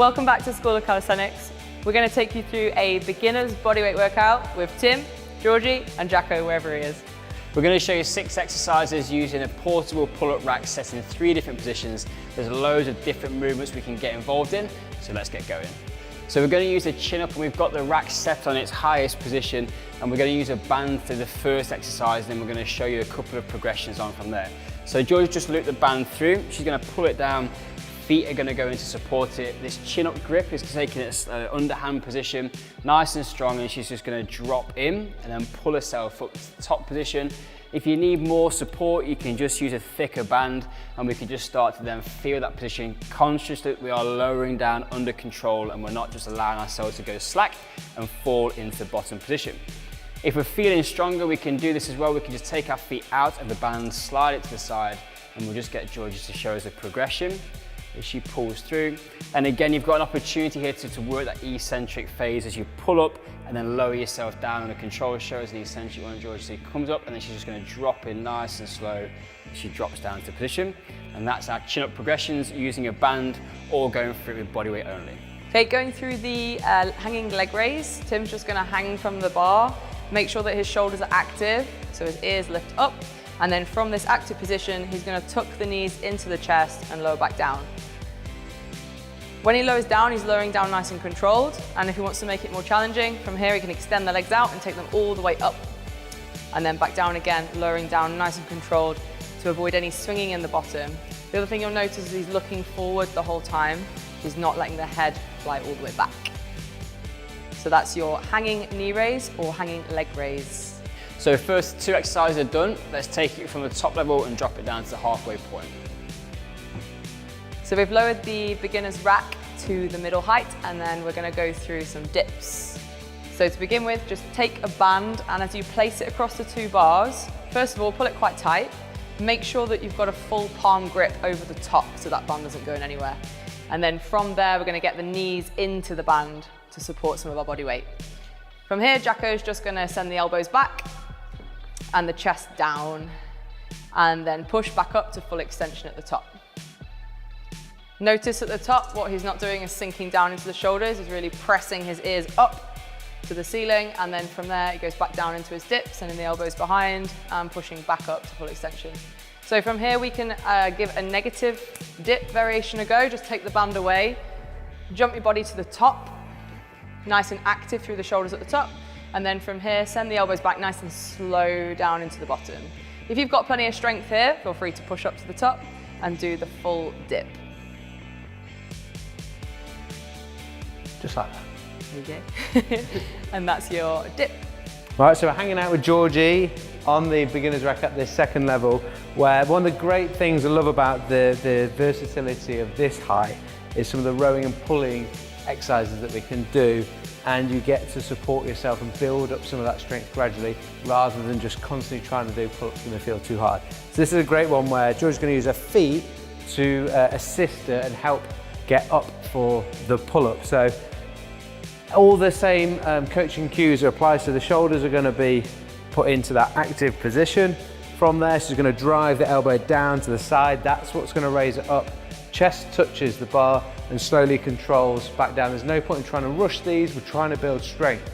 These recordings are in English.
Welcome back to School of Calisthenics. We're going to take you through a beginner's bodyweight workout with Tim, Georgie and Jacko, wherever he is. We're going to show you 6 exercises using a portable pull-up rack set in 3 different positions. There's loads of different movements we can get involved in, so let's get going. So we're going to use a chin up, and we've got the rack set on its highest position, and we're going to use a band for the first exercise, then we're going to show you a couple of progressions on from there. So George just looped the band through, she's going to pull it down, feet are going to go in to support it. This chin up grip is taking its underhand position, nice and strong, and she's just going to drop in and then pull herself up to the top position. If you need more support, you can just use a thicker band, and we can just start to then feel that position, conscious that we are lowering down under control and we're not just allowing ourselves to go slack and fall into the bottom position. If we're feeling stronger, we can do this as well. We can just take our feet out of the band, slide it to the side, and we'll just get Georgie to show us a progression as she pulls through. And again, you've got an opportunity here to work that eccentric phase as you pull up and then lower yourself down on a control. Shows the eccentric one, Georgie. So she comes up and then she's just going to drop in nice and slow. She drops down into position. And that's our chin up progressions using a band or going through it with body weight only. Okay, going through the hanging leg raise. Tim's just going to hang from the bar. Make sure that his shoulders are active, so his ears lift up. And then from this active position, he's going to tuck the knees into the chest and lower back down. When he lowers down, he's lowering down nice and controlled. And if he wants to make it more challenging, from here he can extend the legs out and take them all the way up. And then back down again, lowering down nice and controlled to avoid any swinging in the bottom. The other thing you'll notice is he's looking forward the whole time. He's not letting the head fly all the way back. So that's your hanging knee raise or hanging leg raise. So first 2 exercises are done. Let's take it from the top level and drop it down to the halfway point. So we've lowered the beginner's rack to the middle height, and then we're going to go through some dips. So to begin with, just take a band, and as you place it across the 2 bars, first of all, pull it quite tight. Make sure that you've got a full palm grip over the top so that band isn't going anywhere. And then from there, we're going to get the knees into the band to support some of our body weight. From here, Jacko's just going to send the elbows back and the chest down, and then push back up to full extension at the top. Notice at the top, what he's not doing is sinking down into the shoulders. He's really pressing his ears up to the ceiling, and then from there, he goes back down into his dips, sending the elbows behind and pushing back up to full extension. So from here, we can give a negative dip variation a go. Just take the band away, jump your body to the top, nice and active through the shoulders at the top. And then from here, send the elbows back nice and slow down into the bottom. If you've got plenty of strength here, feel free to push up to the top and do the full dip. Just like that. There you go. And that's your dip. Right, so we're hanging out with Georgie on the beginner's rack at this 2nd level, where one of the great things I love about the versatility of this height is some of the rowing and pulling exercises that we can do, and you get to support yourself and build up some of that strength gradually rather than just constantly trying to do pull-ups when they feel too hard. So this is a great one where Georgie's going to use her feet to assist her and help get up for the pull-up. So all the same coaching cues apply, so the shoulders are going to be put into that active position. From there, she's going to drive the elbow down to the side. That's what's going to raise it up. Chest touches the bar and slowly controls back down. There's no point in trying to rush these. We're trying to build strength.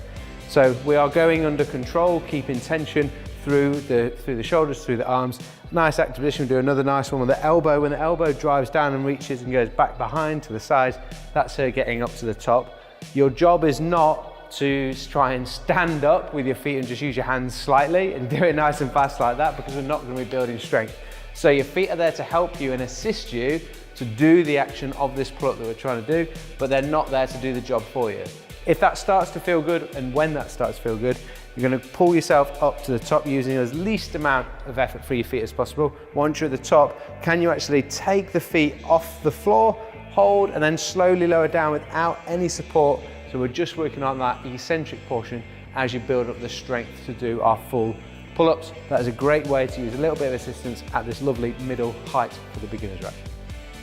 So we are going under control, keeping tension through the shoulders, through the arms. Nice active position. We do another nice one with the elbow. When the elbow drives down and reaches and goes back behind to the side, that's her getting up to the top. Your job is not to try and stand up with your feet and just use your hands slightly and do it nice and fast like that, because we're not going to be building strength. So your feet are there to help you and assist you to do the action of this pull-up that we're trying to do, but they're not there to do the job for you. If that starts to feel good, and when that starts to feel good, you're going to pull yourself up to the top using as least amount of effort for your feet as possible. Once you're at the top, can you actually take the feet off the floor, hold, and then slowly lower down without any support? So we're just working on that eccentric portion as you build up the strength to do our full pull-ups. That is a great way to use a little bit of assistance at this lovely middle height for the beginner's rack.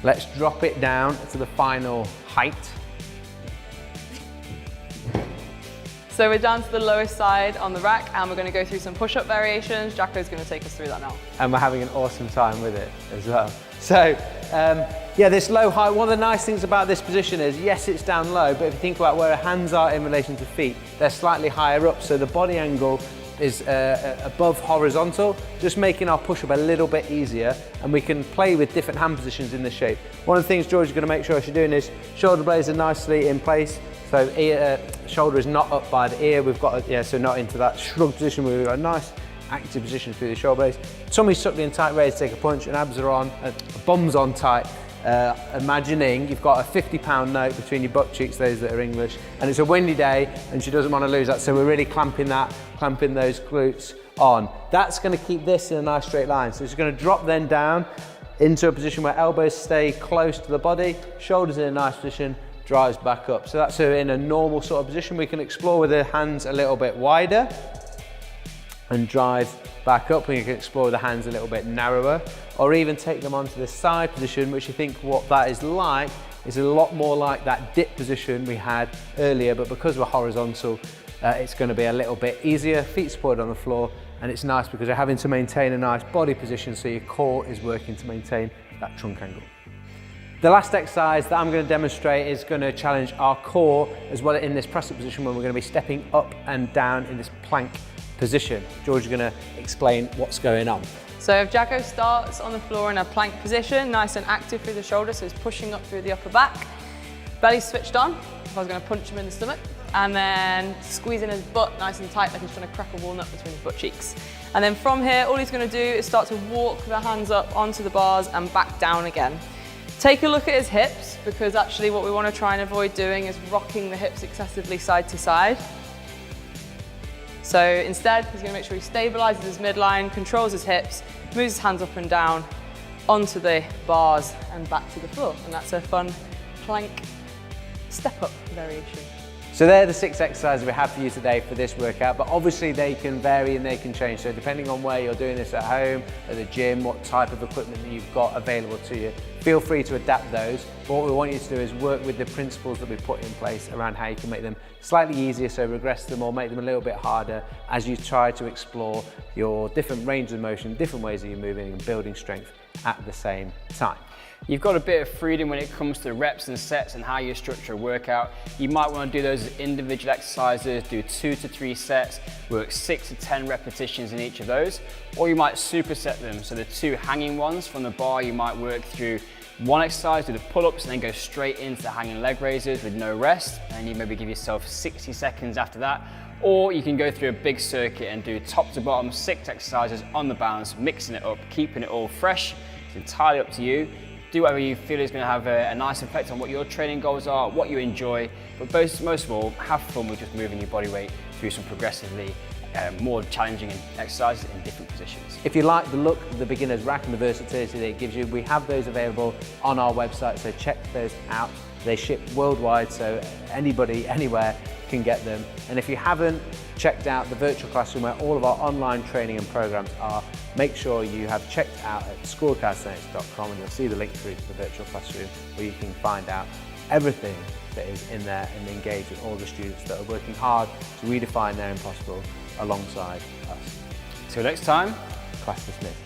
Let's drop it down to the final height. So we're down to the lowest side on the rack and we're going to go through some push-up variations. Jacko's going to take us through that now. And we're having an awesome time with it as well. So, yeah, this low height, one of the nice things about this position is, yes, it's down low, but if you think about where our hands are in relation to feet, they're slightly higher up, so the body angle is above horizontal, just making our push-up a little bit easier, and we can play with different hand positions in this shape. One of the things George is going to make sure she's doing is shoulder blades are nicely in place, so shoulder is not up by the ear. We've got, so not into that shrug position. We've got a nice active position through the shoulder blades. Tummy's sucked in tight, ready to take a punch, and abs are on, bum's on tight. Imagining you've got a 50-pound note between your butt cheeks, those that are English, and it's a windy day and she doesn't want to lose that, so we're really clamping those glutes on. That's going to keep this in a nice straight line. So she's going to drop then down into a position where elbows stay close to the body, shoulders in a nice position, drives back up. So that's in a normal sort of position. We can explore with the hands a little bit wider and drive back up. We can explore the hands a little bit narrower, or even take them onto the side position, which you think what that is a lot more like that dip position we had earlier, but because we're horizontal, it's going to be a little bit easier. Feet supported on the floor, and it's nice because you're having to maintain a nice body position, so your core is working to maintain that trunk angle. The last exercise that I'm going to demonstrate is going to challenge our core as well in this press-up position, when we're going to be stepping up and down in this plank position. George is going to explain what's going on. So if Jacko starts on the floor in a plank position, nice and active through the shoulder, so he's pushing up through the upper back, belly switched on, if I was going to punch him in the stomach, and then squeezing his butt nice and tight like he's trying to crack a walnut between his butt cheeks. And then from here, all he's going to do is start to walk the hands up onto the bars and back down again. Take a look at his hips, because actually what we want to try and avoid doing is rocking the hips excessively side to side. So instead, he's going to make sure he stabilizes his midline, controls his hips, moves his hands up and down onto the bars and back to the floor. And that's a fun plank step-up variation. So they're the 6 exercises we have for you today for this workout, but obviously they can vary and they can change. So depending on where you're doing this at home, at the gym, what type of equipment that you've got available to you, feel free to adapt those. But what we want you to do is work with the principles that we put in place around how you can make them slightly easier, so regress them or make them a little bit harder as you try to explore your different ranges of motion, different ways that you're moving and building strength at the same time. You've got a bit of freedom when it comes to reps and sets and how you structure a workout. You might want to do those as individual exercises, do 2 to 3 sets, work 6 to 10 repetitions in each of those, or you might superset them. So the 2 hanging ones from the bar, you might work through one exercise, do the pull-ups, and then go straight into the hanging leg raises with no rest, and you maybe give yourself 60 seconds after that. Or you can go through a big circuit and do top to bottom 6 exercises on the balance, mixing it up, keeping it all fresh. It's entirely up to you. Do whatever you feel is going to have a nice effect on what your training goals are, what you enjoy, but most of all, have fun with just moving your body weight through some progressively more challenging exercises in different positions. If you like the look of the beginner's rack and the versatility that it gives you, we have those available on our website, so check those out. They ship worldwide, so anybody, anywhere can get them. And if you haven't checked out the virtual classroom where all of our online training and programs are, make sure you have checked out at schoolcalisthenics.com, and you'll see the link through to the virtual classroom where you can find out everything that is in there and engage with all the students that are working hard to redefine their impossible alongside us. Till next time, Class dismissed.